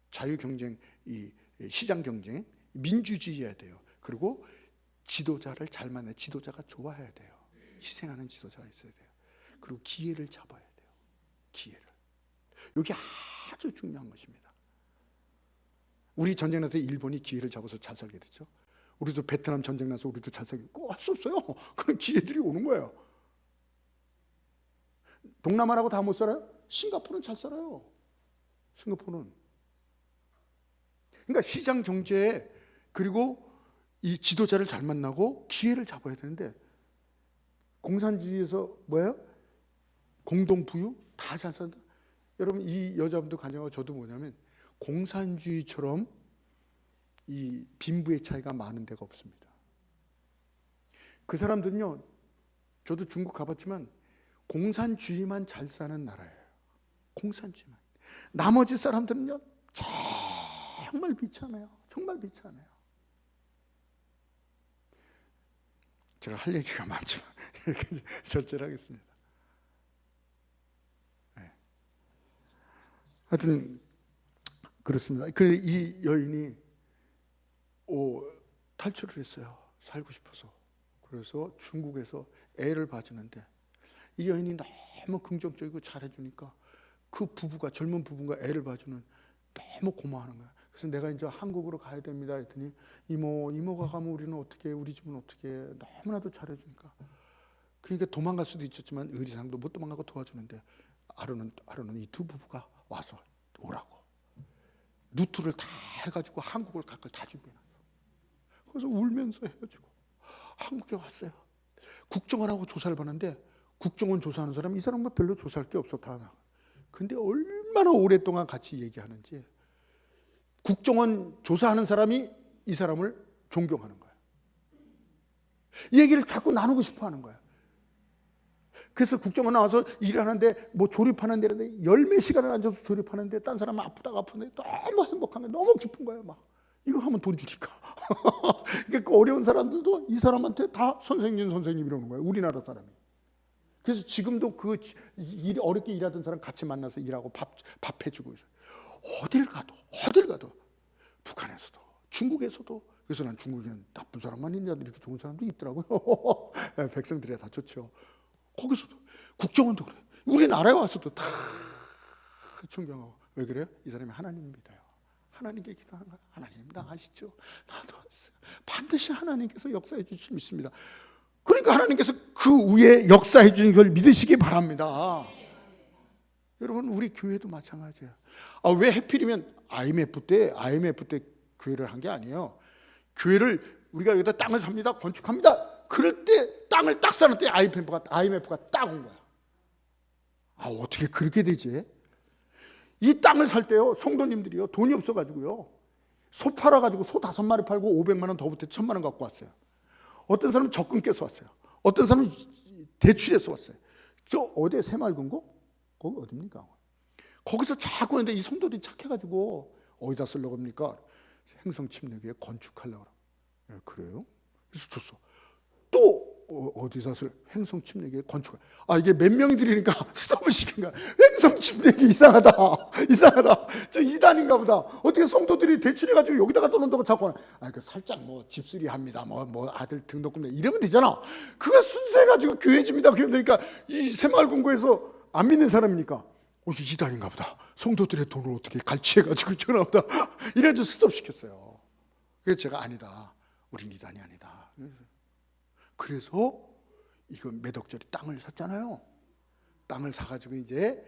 자유 경쟁, 이 시장 경쟁, 민주주의여야 돼요. 그리고 지도자를 잘 만나 지도자가 좋아해야 돼요. 희생하는 지도자가 있어야 돼요. 그리고 기회를 잡아야 돼요. 기회를. 이게 아주 중요한 것입니다. 우리 전쟁 나서 일본이 기회를 잡아서 잘 살게 됐죠. 우리도 베트남 전쟁 나서 우리도 잘 살게 꼭 할 수 없어요. 그런 기회들이 오는 거예요. 동남아라고 다 못 살아요? 싱가포르는 잘 살아요. 싱가포르는. 그러니까 시장 경제에 그리고 이 지도자를 잘 만나고 기회를 잡아야 되는데 공산주의에서 뭐예요? 공동부유 다 잘 산다. 여러분 이 여자분도 간증하고 저도 뭐냐면 공산주의처럼 이 빈부의 차이가 많은 데가 없습니다. 그 사람들은요, 저도 중국 가봤지만 공산주의만 잘 사는 나라예요. 공산주의만. 나머지 사람들은요, 정말 비참해요. 정말 비참해요. 제가 할 얘기가 많지만 이렇게 절제를 하겠습니다. 네. 하여튼 그렇습니다. 이 여인이 탈출을 했어요. 살고 싶어서. 그래서 중국에서 애를 봐주는데 이 여인이 너무 긍정적이고 잘해주니까 그 부부가 젊은 부부가 애를 봐주는 너무 고마워하는 거야. 그래서 내가 이제 한국으로 가야 됩니다 했더니 이모가 가면 우리는 어떻게 우리 집은 어떻게 너무나도 잘해주니까 그러니까 도망갈 수도 있었지만 의리상도 못 도망가고 도와주는데 아론은 이 두 부부가 와서 오라고 루트를 다 해가지고 한국을 갈 걸 다 준비해놨어. 그래서 울면서 헤어지고 한국에 왔어요. 국정원하고 조사를 받는데 국정원 조사하는 사람 이 사람과 별로 조사할 게 없어 다. 근데 얼마나 오랫동안 같이 얘기하는지 국정원 조사하는 사람이 이 사람을 존경하는 거야. 이 얘기를 자꾸 나누고 싶어 하는 거야. 그래서 국정원 나와서 일하는데 뭐 조립하는 데인데 열몇 시간을 앉아서 조립하는데 딴 사람은 아프다가 아픈데 너무 행복한 거야. 너무 기쁜 거야. 막 이거 하면 돈 주니까. 그러니까 그 어려운 사람들도 이 사람한테 다 선생님 이러는 거야. 우리나라 사람이. 그래서 지금도 그 어렵게 일하던 사람 같이 만나서 일하고 밥 해주고 있어요. 어딜 가도 북한에서도 중국에서도. 그래서 난 중국에는 나쁜 사람만 있냐 이렇게 좋은 사람도 있더라고요. 백성들이 다 좋죠. 거기서도 국정원도 그래. 우리나라에 와서도 다 존경하고. 왜 그래요? 이 사람이 하나님 믿어요. 하나님께 기도하는 거야. 하나님 나 아시죠? 나도 아세요. 반드시 하나님께서 역사해 주실 믿습니다. 그러니까 하나님께서 그 위에 역사해 주는 걸 믿으시기 바랍니다. 여러분 우리 교회도 마찬가지예요. 왜 하필이면 IMF 때 교회를 한 게 아니에요. 교회를 우리가 여기다 땅을 삽니다. 건축합니다. 그럴 때 땅을 딱 사는 때 IMF가 딱 온 거야. 어떻게 그렇게 되지? 이 땅을 살 때요 성도님들이요 돈이 없어가지고요 소 팔아가지고 소 5마리 팔고 500만 원 더 보태 1000만 원 갖고 왔어요. 어떤 사람은 적금 깨서 왔어요. 어떤 사람은 대출해서 왔어요. 저 어디에 새마을금고? 거기 어딥니까? 거기서 자꾸 했는데 이 성도들이 착해가지고 어디다 쓰려고 합니까? 행성침례교회 건축하려고 그래요. 그래요? 그래서 줬어. 또 어디서 쓸 행성침례교회 건축. 이게 몇 명이 들이니까 스톱을 시킨 거야. 행성침례교회 이상하다. 저 이단인가 보다. 어떻게 성도들이 대출해가지고 여기다가 떠놓는다고 자꾸 하나. 살짝 뭐 집수리 합니다. 뭐 아들 등록금 내 이러면 되잖아. 그거 순수해가지고 교회집니다. 그러니까 이 새마을금고에서 안 믿는 사람이니까 이게 이단인가 보다. 성도들의 돈을 어떻게 갈취해가지고 전화 보다. 이래도 스톱 시켰어요. 그래서 제가 아니다. 우린 이단이 아니다. 그래서 이거 몇 억짜리 땅을 샀잖아요. 땅을 사가지고 이제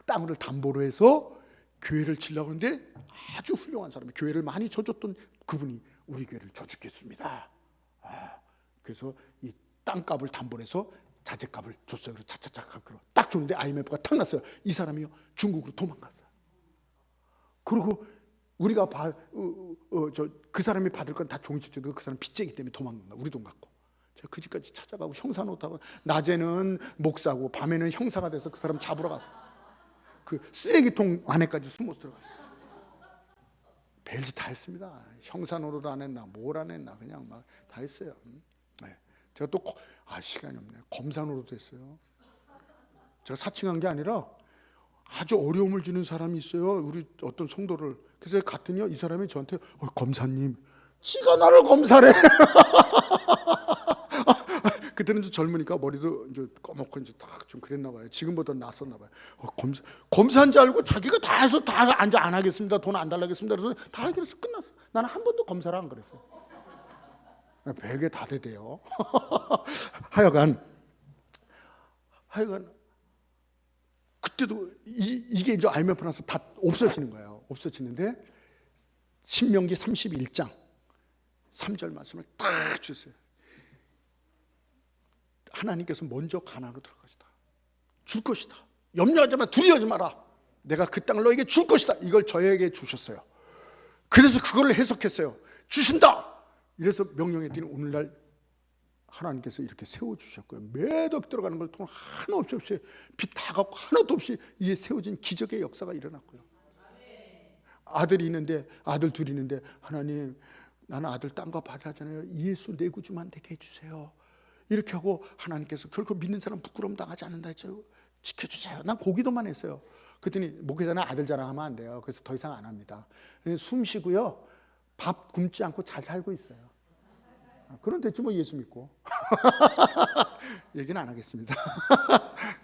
땅을 담보로 해서 교회를 치려고 하는데 아주 훌륭한 사람이 교회를 많이 쳐줬던 그분이 우리 교회를 쳐주겠습니다. 그래서 이 땅값을 담보로 해서 자재값을 줬어요. 그래서 차차차 딱 줬는데 IMF가 탁 났어요. 이 사람이요 중국으로 도망갔어요. 그리고 우리가 그 사람이 받을 건 다 종이쳤죠. 그 사람 빚쟁이 때문에 도망간 거야. 우리 돈 갖고. 제가 그 집까지 찾아가고 형사 노트하고 낮에는 목사고 밤에는 형사가 돼서 그 사람 잡으러 갔어. 그 쓰레기통 안에까지 숨어 들어갔어. 별짓 다 했습니다. 형사 노릇 안 했나 뭘 안 했나 그냥 막 다 했어요. 네. 제가 또 시간이 없네. 검사 노릇도 했어요. 제가 사칭한 게 아니라 아주 어려움을 주는 사람이 있어요. 우리 어떤 성도를. 그래서 갔더니요 이 사람이 저한테 검사님 지가 나를 검사래. 그때는 좀 젊으니까 머리도 이제 꺼먹고 이제 딱 좀 그랬나 봐요. 지금보다 낫었나 봐요. 검사인 줄 알고 자기가 다 해서 다 안 하겠습니다. 돈 안 달라겠습니다. 그래서 다 해결해서 끝났어. 나는 한 번도 검사를 안 그랬어. 별게 다 되대요. 하여간 그때도 이게 이제 IMF 나서 다 없어지는 거예요. 없어지는데 신명기 31장 3절 말씀을 딱 주세요. 하나님께서 먼저 가나안으로 들어갈 것이다. 줄 것이다. 염려하지 마. 두려워하지 마라. 내가 그 땅을 너에게 줄 것이다. 이걸 저에게 주셨어요. 그래서 그걸 해석했어요. 주신다. 이래서 명령했더니 오늘날 하나님께서 이렇게 세워주셨고요. 매덕 들어가는 걸 돈 하나 없이 빚 다 갚고 하나도 없이 이에 세워진 기적의 역사가 일어났고요. 아들이 있는데 아들 둘이 있는데 하나님 나는 아들 땅값 받아잖아요. 예수 내 구주만 되게 해주세요. 이렇게 하고 하나님께서 결코 믿는 사람 부끄러움 당하지 않는다 했죠. 지켜주세요. 난 고기도만 했어요. 그랬더니 목회자는 아들 자랑하면 안 돼요. 그래서 더 이상 안 합니다. 숨 쉬고요. 밥 굶지 않고 잘 살고 있어요. 그런 됐지 뭐 예수 믿고. 얘기는 안 하겠습니다.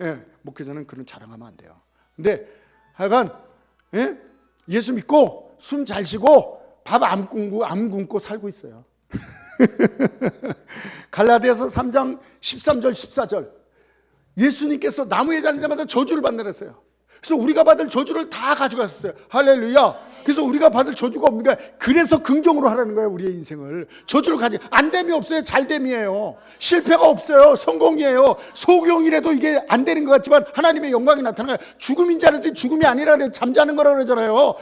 예, 목회자는 그런 자랑하면 안 돼요. 근데 하여간 예수 믿고 숨 잘 쉬고 밥 안 굶고 살고 있어요. 갈라디아서 3장 13절 14절 예수님께서 나무에 달린 자마다 저주를 받는다 했어요. 그래서 우리가 받을 저주를 다 가져갔어요. 할렐루야. 그래서 우리가 받을 저주가 없는 거야. 그래서 긍정으로 하라는 거예요. 우리의 인생을. 저주를 안됨이 없어요. 잘됨이에요. 실패가 없어요. 성공이에요. 소경이라도 이게 안 되는 것 같지만 하나님의 영광이 나타나요. 죽음인 자라도 죽음이 아니라 잠자는 거라고 그러잖아요.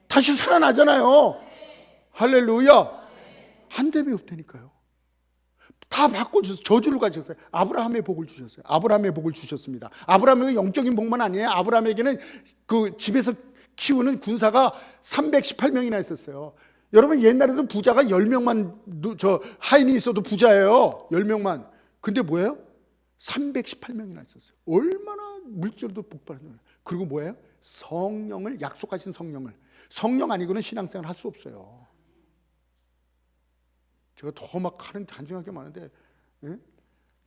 다시 살아나잖아요. 할렐루야. 안됨이 없다니까요. 다 바꿔주셨어요. 저주를 가졌어요. 아브라함의 복을 주셨어요. 아브라함의 복을 주셨습니다. 아브라함의 영적인 복만 아니에요. 아브라함에게는 그 집에서 키우는 군사가 318명이나 있었어요. 여러분 옛날에도 부자가 10명만 하인이 있어도 부자예요. 10명만. 근데 뭐예요? 318명이나 있었어요. 얼마나 물질도 복받는. 그리고 뭐예요? 성령을, 약속하신 성령을. 성령 아니고는 신앙생활 할 수 없어요. 제가 더 막 하는 단정하게 많은데, 예?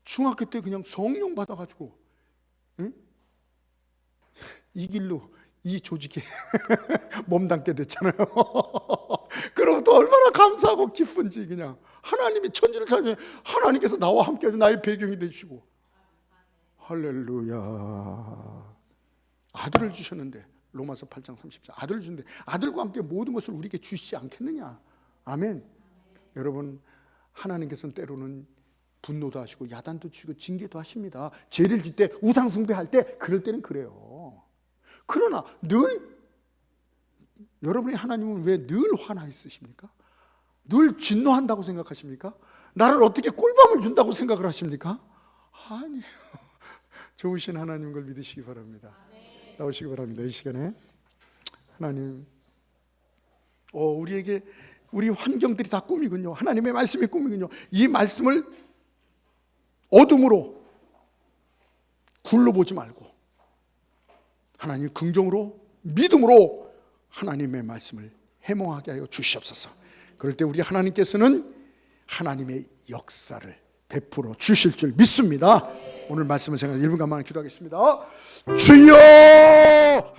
중학교 때 그냥 성령 받아가지고, 예? 이 길로 이 조직에 몸담게 됐잖아요. 그러고도 얼마나 감사하고 기쁜지. 그냥 하나님이 천지를 찾으면 하나님께서 나와 함께 해서 나의 배경이 되시고, 할렐루야. 아들을 주셨는데, 로마서 8장 34 아들을 주는데 아들과 함께 모든 것을 우리에게 주시지 않겠느냐. 아멘. 여러분, 하나님께서는 때로는 분노도 하시고 야단도 치고 징계도 하십니다. 죄를 짓 때, 우상 숭배할 때, 그럴 때는 그래요. 그러나 늘 여러분의 하나님은 왜 늘 화나 있으십니까? 늘 진노한다고 생각하십니까? 나를 어떻게 꿀밤을 준다고 생각을 하십니까? 아니에요. 좋으신 하나님 걸 믿으시기 바랍니다. 나오시기 바랍니다. 이 시간에 하나님, 우리에게 우리 환경들이 다 꿈이군요. 하나님의 말씀이 꿈이군요. 이 말씀을 어둠으로 굴러보지 말고 하나님 긍정으로, 믿음으로 하나님의 말씀을 해몽하게 하여 주시옵소서. 그럴 때 우리 하나님께서는 하나님의 역사를 베풀어 주실 줄 믿습니다. 오늘 말씀을 제가 1분간만 기도하겠습니다. 주여!